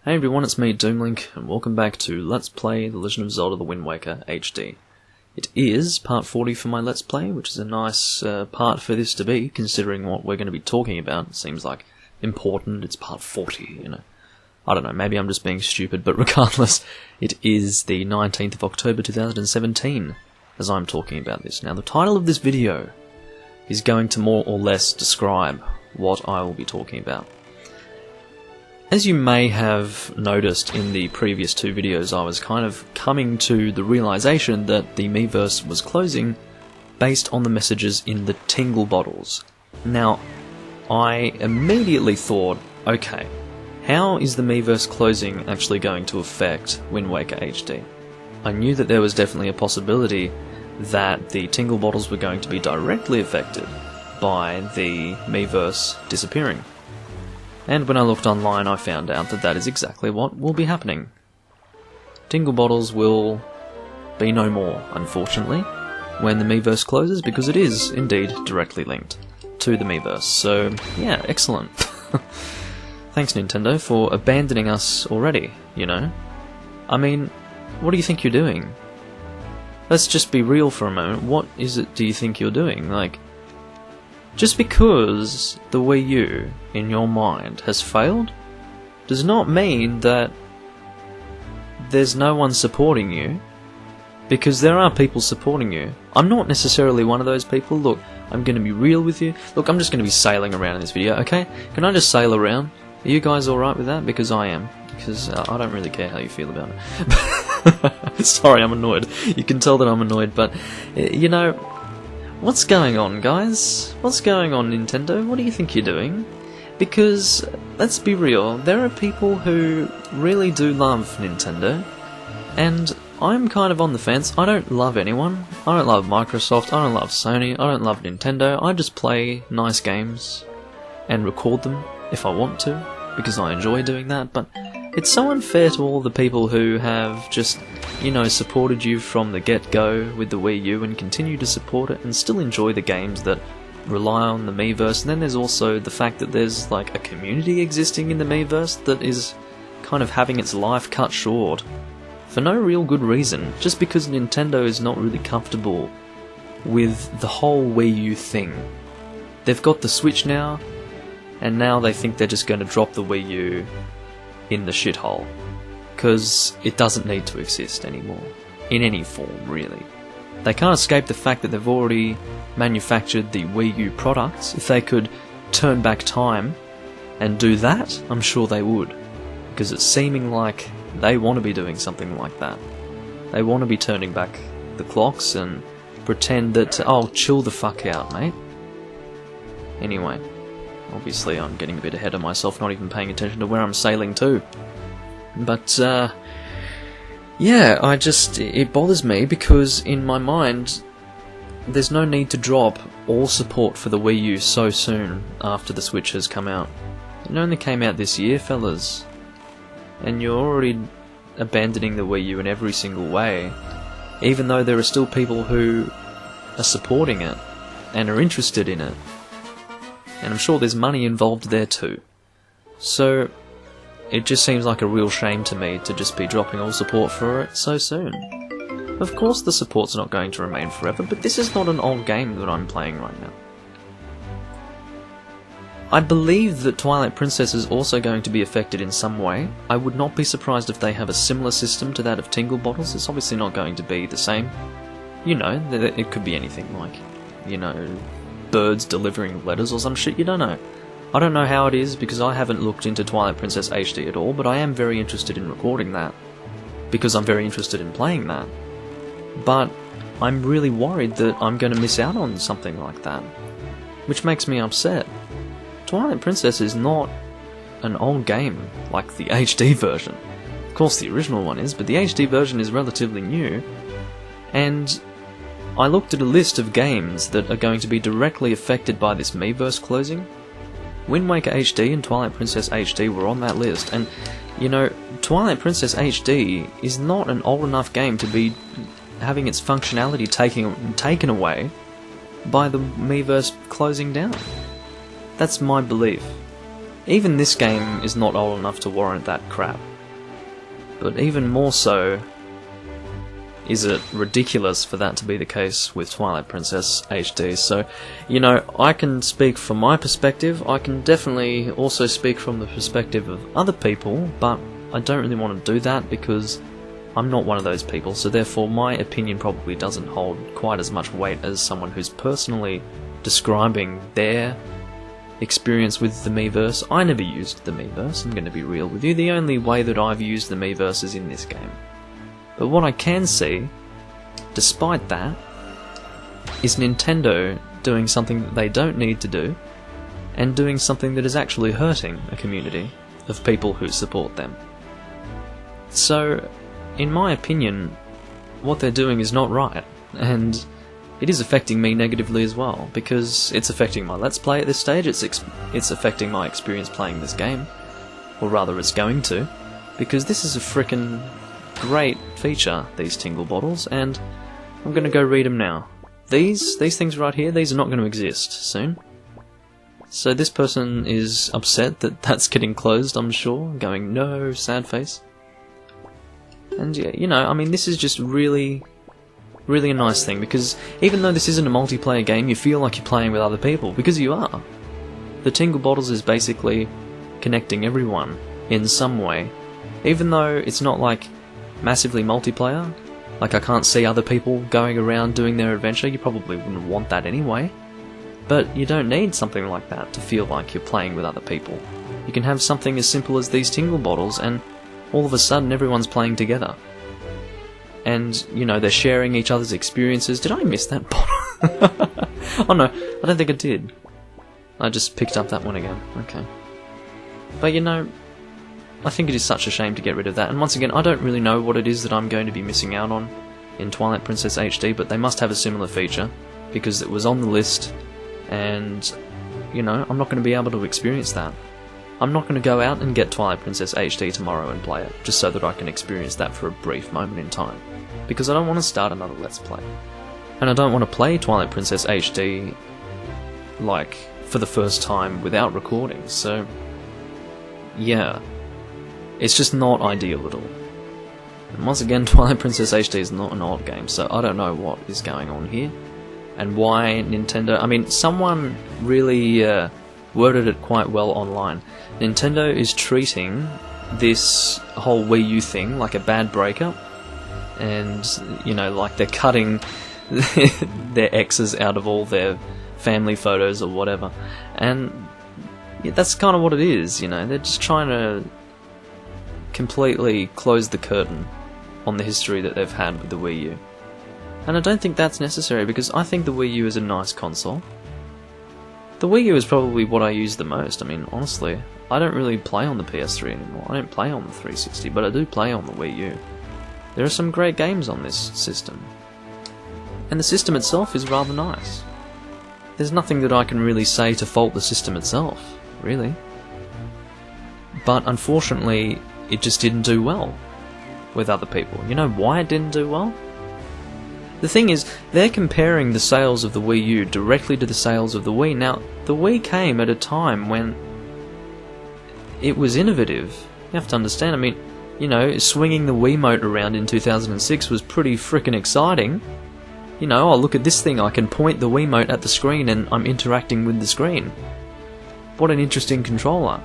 Hey everyone, it's me, Doomlink, and welcome back to Let's Play The Legend of Zelda The Wind Waker HD. It is part 40 for my Let's Play, which is a nice part for this to be, considering what we're going to be talking about. It seems like important, it's part 40, you know. I don't know, maybe I'm just being stupid, but regardless, it is the 19th of October 2017 as I'm talking about this. Now, the title of this video is going to more or less describe what I will be talking about. As you may have noticed in the previous two videos, I was kind of coming to the realization that the Miiverse was closing based on the messages in the Tingle Bottles. Now, I immediately thought, okay, how is the Miiverse closing actually going to affect Wind Waker HD? I knew that there was definitely a possibility that the Tingle Bottles were going to be directly affected by the Miiverse disappearing. And when I looked online, I found out that that is exactly what will be happening. Tingle Bottles will be no more, unfortunately, when the Miiverse closes, because it is indeed directly linked to the Miiverse. So, yeah, excellent. Thanks, Nintendo, for abandoning us already, you know? I mean, what do you think you're doing? Let's just be real for a moment. What is it do you think you're doing? Like, just because the Wii U, in your mind, has failed, does not mean that there's no one supporting you, because there are people supporting you. I'm not necessarily one of those people. Look, I'm going to be real with you. Look, I'm just going to be sailing around in this video, okay? Can I just sail around? Are you guys alright with that? Because I am. Because I don't really care how you feel about it. Sorry, I'm annoyed. You can tell that I'm annoyed, but, you know, what's going on, guys? What's going on, Nintendo? What do you think you're doing? Because, let's be real, there are people who really do love Nintendo, and I'm kind of on the fence. I don't love anyone. I don't love Microsoft, I don't love Sony, I don't love Nintendo. I just play nice games and record them if I want to, because I enjoy doing that, but it's so unfair to all the people who have just, you know, supported you from the get-go with the Wii U and continue to support it and still enjoy the games that rely on the Miiverse. And then there's also the fact that there's like a community existing in the Miiverse that is kind of having its life cut short for no real good reason, just because Nintendo is not really comfortable with the whole Wii U thing. They've got the Switch now, and now they think they're just going to drop the Wii U in the shithole, because it doesn't need to exist anymore, in any form, really. They can't escape the fact that they've already manufactured the Wii U products. If they could turn back time and do that, I'm sure they would, because it's seeming like they want to be doing something like that. They want to be turning back the clocks and pretend that, oh, chill the fuck out, mate. Anyway, obviously I'm getting a bit ahead of myself, not even paying attention to where I'm sailing to. But, yeah, it bothers me because in my mind, there's no need to drop all support for the Wii U so soon after the Switch has come out. It only came out this year, fellas. And you're already abandoning the Wii U in every single way, even though there are still people who are supporting it and are interested in it. And I'm sure there's money involved there too. So, it just seems like a real shame to me to just be dropping all support for it so soon. Of course the support's not going to remain forever, but this is not an old game that I'm playing right now. I believe that Twilight Princess is also going to be affected in some way. I would not be surprised if they have a similar system to that of Tingle Bottles. It's obviously not going to be the same. You know, it could be anything like, you know, birds delivering letters or some shit, you don't know. I don't know how it is because I haven't looked into Twilight Princess HD at all, but I am very interested in recording that, because I'm very interested in playing that. But I'm really worried that I'm going to miss out on something like that, which makes me upset. Twilight Princess is not an old game like the HD version. Of course the original one is, but the HD version is relatively new, and I looked at a list of games that are going to be directly affected by this Miiverse closing. Wind Waker HD and Twilight Princess HD were on that list, and, you know, Twilight Princess HD is not an old enough game to be having its functionality taken away by the Miiverse closing down. That's my belief. Even this game is not old enough to warrant that crap. But even more so, is it ridiculous for that to be the case with Twilight Princess HD? So, you know, I can speak from my perspective, I can definitely also speak from the perspective of other people, but I don't really want to do that because I'm not one of those people, so therefore my opinion probably doesn't hold quite as much weight as someone who's personally describing their experience with the Miiverse. I never used the Miiverse, I'm going to be real with you. The only way that I've used the Miiverse is in this game. But what I can see, despite that, is Nintendo doing something that they don't need to do, and doing something that is actually hurting a community of people who support them. So, in my opinion, what they're doing is not right, and it is affecting me negatively as well, because it's affecting my Let's Play at this stage, it's affecting my experience playing this game, or rather it's going to, because this is a frickin' great feature, these Tingle Bottles, and I'm going to go read them now. These things right here, these are not going to exist soon. So this person is upset that that's getting closed, I'm sure, going, no, sad face. And yeah, you know, I mean, this is just really a nice thing, because even though this isn't a multiplayer game, you feel like you're playing with other people, because you are. The Tingle Bottles is basically connecting everyone in some way, even though it's not like massively multiplayer, like I can't see other people going around doing their adventure. You probably wouldn't want that anyway, but you don't need something like that to feel like you're playing with other people. You can have something as simple as these Tingle Bottles and all of a sudden everyone's playing together, and you know, they're sharing each other's experiences. Did I miss that bottle? Oh no, I don't think I did. I just picked up that one again. Okay. But you know, I think it is such a shame to get rid of that, and once again, I don't really know what it is that I'm going to be missing out on in Twilight Princess HD, but they must have a similar feature, because it was on the list, and, you know, I'm not going to be able to experience that. I'm not going to go out and get Twilight Princess HD tomorrow and play it, just so that I can experience that for a brief moment in time, because I don't want to start another Let's Play. And I don't want to play Twilight Princess HD, like, for the first time without recording, so, yeah. It's just not ideal at all. And once again, Twilight Princess HD is not an old game, so I don't know what is going on here, and why Nintendo... I mean, someone really worded it quite well online. Nintendo is treating this whole Wii U thing like a bad breakup, and, you know, like they're cutting their exes out of all their family photos or whatever, and yeah, that's kind of what it is, you know, they're just trying to completely close the curtain on the history that they've had with the Wii U. And I don't think that's necessary, because I think the Wii U is a nice console. The Wii U is probably what I use the most. I mean, honestly, I don't really play on the PS3 anymore. I don't play on the 360, but I do play on the Wii U. There are some great games on this system. And the system itself is rather nice. There's nothing that I can really say to fault the system itself, really. But unfortunately, it just didn't do well with other people. You know why it didn't do well? The thing is, they're comparing the sales of the Wii U directly to the sales of the Wii. Now, the Wii came at a time when it was innovative. You have to understand, I mean, you know, swinging the Wiimote around in 2006 was pretty frickin' exciting. You know, oh, look at this thing, I can point the Wiimote at the screen and I'm interacting with the screen. What an interesting controller.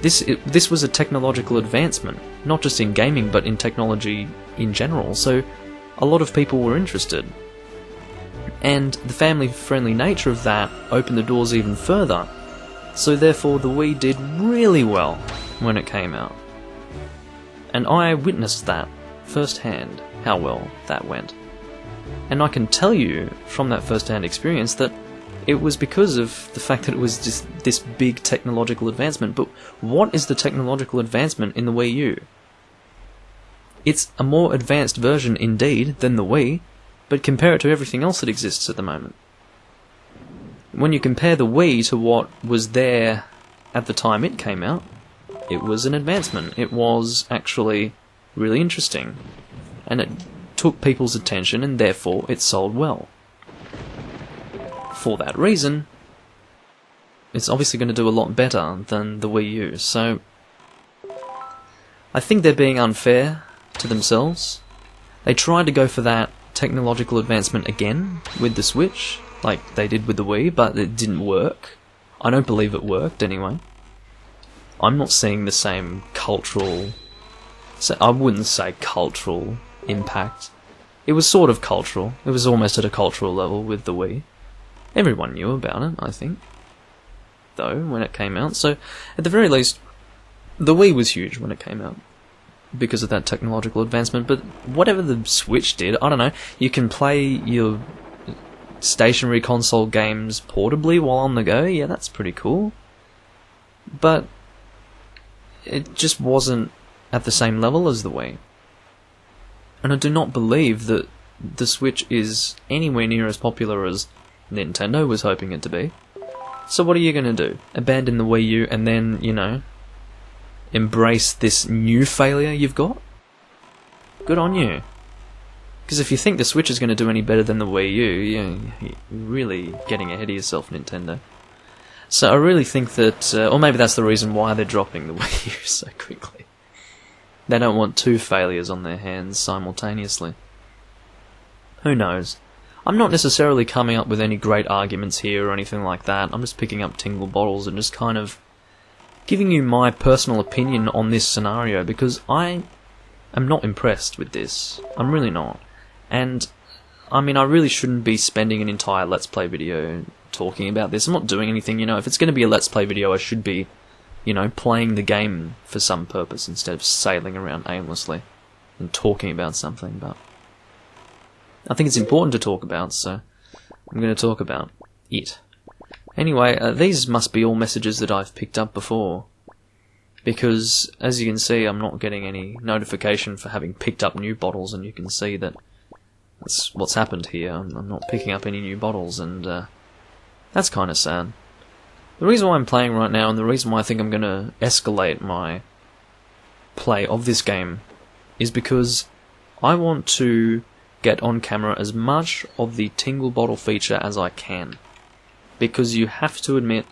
This was a technological advancement, not just in gaming, but in technology in general, so a lot of people were interested. And the family-friendly nature of that opened the doors even further, so therefore the Wii did really well when it came out. And I witnessed that firsthand, how well that went. And I can tell you from that first-hand experience that it was because of the fact that it was just this big technological advancement. But what is the technological advancement in the Wii U? It's a more advanced version indeed than the Wii, but compare it to everything else that exists at the moment. When you compare the Wii to what was there at the time it came out, it was an advancement. It was actually really interesting, and it took people's attention, and therefore it sold well. For that reason, it's obviously going to do a lot better than the Wii U, so I think they're being unfair to themselves. They tried to go for that technological advancement again with the Switch, like they did with the Wii, but it didn't work. I don't believe it worked anyway. I'm not seeing the same cultural... I wouldn't say cultural impact. It was sort of cultural. It was almost at a cultural level with the Wii. Everyone knew about it, I think, though, when it came out. So, at the very least, the Wii was huge when it came out because of that technological advancement. But whatever the Switch did, I don't know, you can play your stationary console games portably while on the go. Yeah, that's pretty cool. But it just wasn't at the same level as the Wii. And I do not believe that the Switch is anywhere near as popular as Nintendo was hoping it to be. So what are you going to do? Abandon the Wii U and then, you know, embrace this new failure you've got? Good on you. Because if you think the Switch is going to do any better than the Wii U, you're really getting ahead of yourself, Nintendo. So I really think that, or maybe that's the reason why they're dropping the Wii U so quickly. They don't want two failures on their hands simultaneously. Who knows? I'm not necessarily coming up with any great arguments here or anything like that. I'm just picking up Tingle Bottles and just kind of giving you my personal opinion on this scenario, because I am not impressed with this. I'm really not. And, I mean, I really shouldn't be spending an entire Let's Play video talking about this. I'm not doing anything, you know. If it's going to be a Let's Play video, I should be, you know, playing the game for some purpose instead of sailing around aimlessly and talking about something, but I think it's important to talk about, so I'm going to talk about it. Anyway, these must be all messages that I've picked up before, because as you can see, I'm not getting any notification for having picked up new bottles, and you can see that that's what's happened here. I'm not picking up any new bottles, and that's kind of sad. The reason why I'm playing right now, and the reason why I think I'm going to escalate my play of this game, is because I want to get on camera as much of the Tingle Bottle feature as I can. Because you have to admit,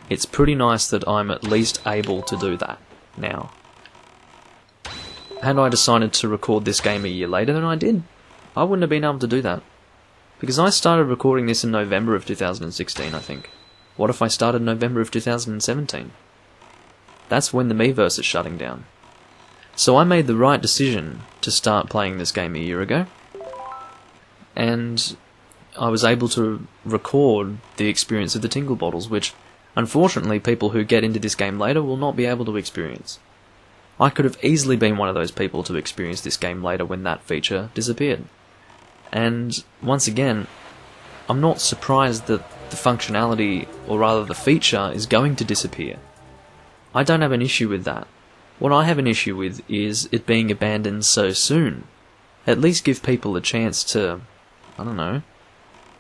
it's pretty nice that I'm at least able to do that now. Had I decided to record this game a year later than I did, I wouldn't have been able to do that. Because I started recording this in November of 2016, I think. What if I started November of 2017? That's when the Miiverse is shutting down. So I made the right decision to start playing this game a year ago. And I was able to record the experience of the Tingle Bottles, which, unfortunately, people who get into this game later will not be able to experience. I could have easily been one of those people to experience this game later when that feature disappeared. And, once again, I'm not surprised that the functionality, or rather the feature, is going to disappear. I don't have an issue with that. What I have an issue with is it being abandoned so soon. At least give people a chance to, I don't know,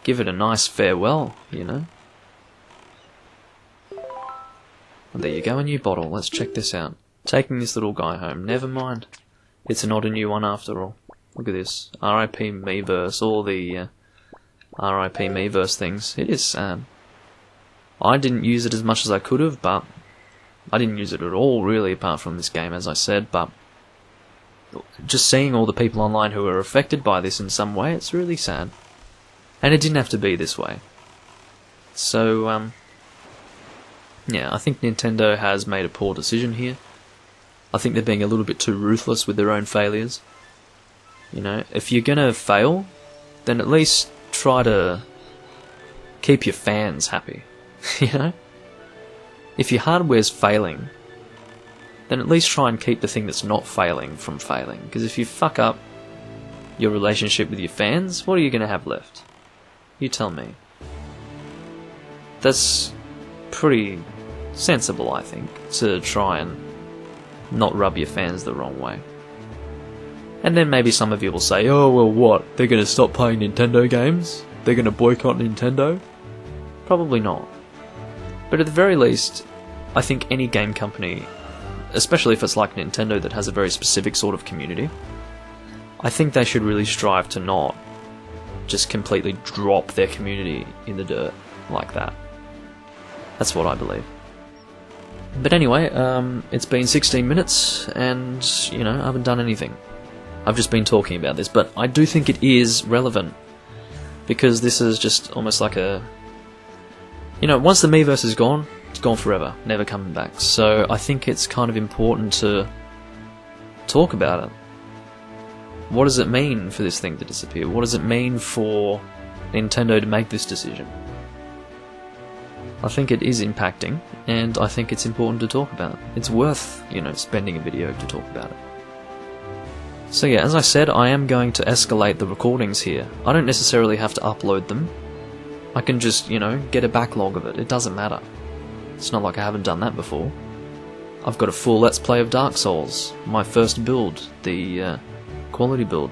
give it a nice farewell, you know? Well, there you go, a new bottle. Let's check this out. Taking this little guy home. Never mind. It's not a new one after all. Look at this. R.I.P. Miiverse. All the R.I.P. Miiverse things. It is sad. I didn't use it as much as I could have, but I didn't use it at all, really, apart from this game, as I said, but just seeing all the people online who are affected by this in some way, it's really sad. And it didn't have to be this way. So, yeah, I think Nintendo has made a poor decision here. I think they're being a little bit too ruthless with their own failures. You know, if you're gonna fail, then at least try to keep your fans happy, you know? If your hardware's failing, then at least try and keep the thing that's not failing from failing. Because if you fuck up your relationship with your fans, what are you going to have left? You tell me. That's pretty sensible, I think, to try and not rub your fans the wrong way. And then maybe some of you will say, oh, well, what? They're going to stop playing Nintendo games? They're going to boycott Nintendo? Probably not. But at the very least, I think any game company, especially if it's like Nintendo that has a very specific sort of community, I think they should really strive to not just completely drop their community in the dirt like that. That's what I believe. But anyway, it's been 16 minutes, and, you know, I haven't done anything. I've just been talking about this, but I do think it is relevant, because this is just almost like a... You know, once the Miiverse is gone, it's gone forever, never coming back. So I think it's kind of important to talk about it. What does it mean for this thing to disappear? What does it mean for Nintendo to make this decision? I think it is impacting, and I think it's important to talk about. It's worth, you know, spending a video to talk about it. So yeah, as I said, I am going to escalate the recordings here. I don't necessarily have to upload them. I can just, you know, get a backlog of it. It doesn't matter. It's not like I haven't done that before. I've got a full Let's Play of Dark Souls. My first build, the quality build.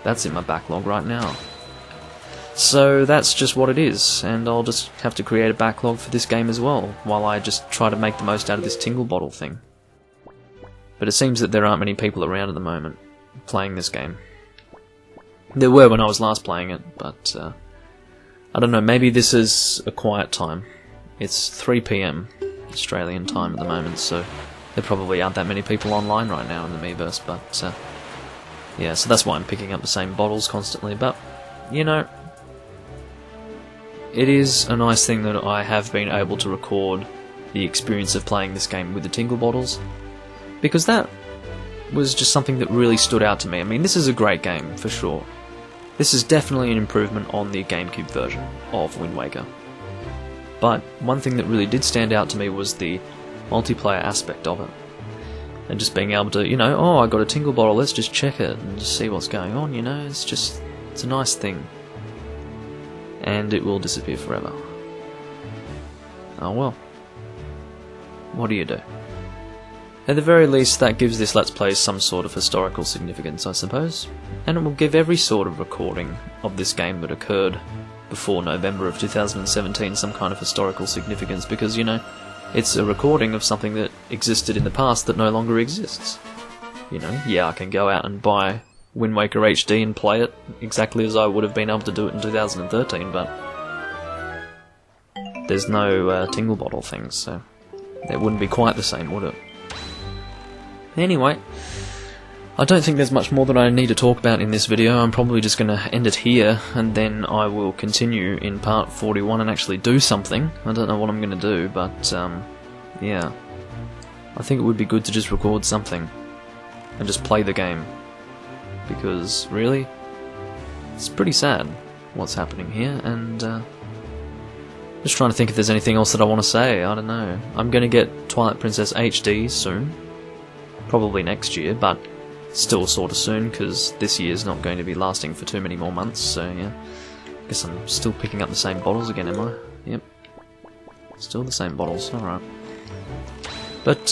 That's in my backlog right now. So that's just what it is, and I'll just have to create a backlog for this game as well, while I just try to make the most out of this Tingle Bottle thing. But it seems that there aren't many people around at the moment playing this game. There were when I was last playing it, but I don't know, maybe this is a quiet time. It's 3 PM Australian time at the moment, so there probably aren't that many people online right now in the Miiverse, but yeah, so that's why I'm picking up the same bottles constantly, but, you know, it is a nice thing that I have been able to record the experience of playing this game with the Tingle Bottles, because that was just something that really stood out to me. I mean, this is a great game, for sure. This is definitely an improvement on the GameCube version of Wind Waker. But one thing that really did stand out to me was the multiplayer aspect of it. And just being able to, you know, oh, I got a Tingle Bottle, let's just check it and just see what's going on, you know, it's a nice thing. And it will disappear forever. Oh well. What do you do? At the very least, that gives this Let's Play some sort of historical significance, I suppose. And it will give every sort of recording of this game that occurred before November of 2017 some kind of historical significance, because, you know, it's a recording of something that existed in the past that no longer exists. You know, yeah, I can go out and buy Wind Waker HD and play it exactly as I would have been able to do it in 2013, but there's no Tingle Bottle things, so it wouldn't be quite the same, would it? Anyway, I don't think there's much more that I need to talk about in this video. I'm probably just going to end it here, and then I will continue in part 41 and actually do something. I don't know what I'm going to do, but yeah. I think it would be good to just record something and just play the game. Because, really, it's pretty sad what's happening here, and just trying to think if there's anything else that I want to say. I don't know. I'm going to get Twilight Princess HD soon. Probably next year, but still sort of soon, because this year's not going to be lasting for too many more months, so yeah. Guess I'm still picking up the same bottles again, am I? Yep. Still the same bottles, alright. But,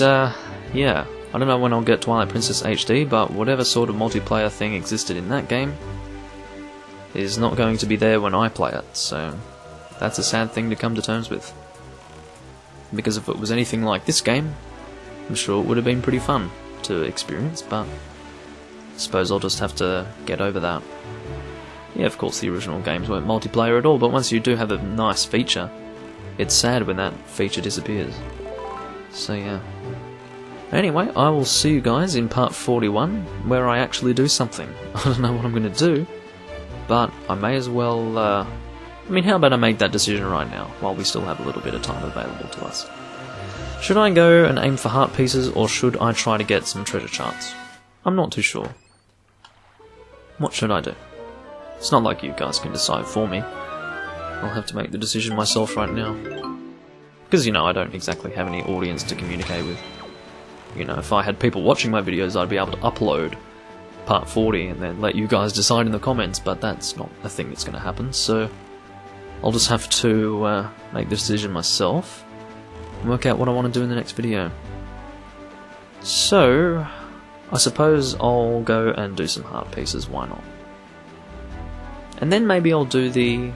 yeah. I don't know when I'll get Twilight Princess HD, but whatever sort of multiplayer thing existed in that game is not going to be there when I play it, so that's a sad thing to come to terms with. Because if it was anything like this game, I'm sure it would have been pretty fun to experience, but I suppose I'll just have to get over that. Yeah, of course the original games weren't multiplayer at all, but once you do have a nice feature, it's sad when that feature disappears. So yeah. Anyway, I will see you guys in part 41, where I actually do something. I don't know what I'm going to do, but I may as well, I mean, how about I make that decision right now, while we still have a little bit of time available to us. Should I go and aim for heart pieces, or should I try to get some treasure charts? I'm not too sure. What should I do? It's not like you guys can decide for me. I'll have to make the decision myself right now. Because, you know, I don't exactly have any audience to communicate with. You know, if I had people watching my videos, I'd be able to upload part 40 and then let you guys decide in the comments, but that's not a thing that's going to happen, so I'll just have to make the decision myself and work out what I want to do in the next video. So, I suppose I'll go and do some heart pieces, why not? And then maybe I'll do the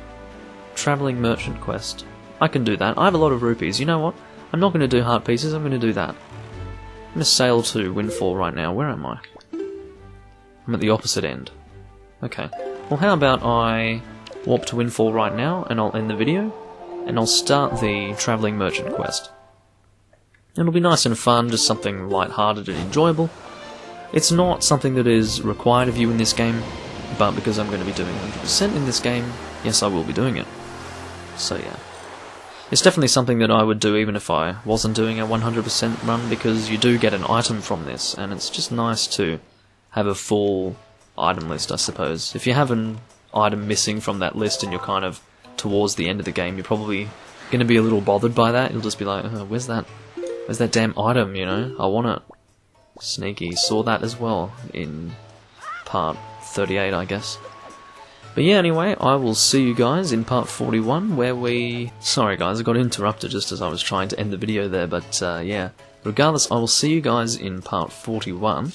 travelling merchant quest. I can do that. I have a lot of rupees. You know what? I'm not going to do heart pieces, I'm going to do that. I'm going to sail to Windfall right now. Where am I? I'm at the opposite end. Okay. Well, how about I warp to Windfall right now, and I'll end the video, and I'll start the travelling merchant quest. It'll be nice and fun, just something light-hearted and enjoyable. It's not something that is required of you in this game, but because I'm going to be doing 100% in this game, yes, I will be doing it. So yeah. It's definitely something that I would do even if I wasn't doing a 100% run, because you do get an item from this, and it's just nice to have a full item list, I suppose. If you have an item missing from that list and you're kind of towards the end of the game, you're probably going to be a little bothered by that. You'll just be like, oh, where's that damn item, you know? I want it. Sneaky. Saw that as well in part 38, I guess. But yeah, anyway, I will see you guys in part 41, where we... Sorry guys, I got interrupted just as I was trying to end the video there, but yeah. Regardless, I will see you guys in part 41,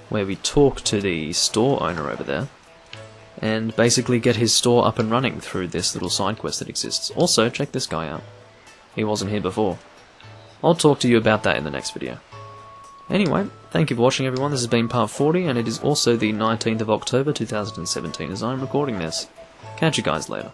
where we talk to the store owner over there, and basically get his store up and running through this little side quest that exists. Also, check this guy out. He wasn't here before. I'll talk to you about that in the next video. Anyway, thank you for watching everyone. This has been part 40, and it is also the 19th of October 2017 as I'm recording this. Catch you guys later.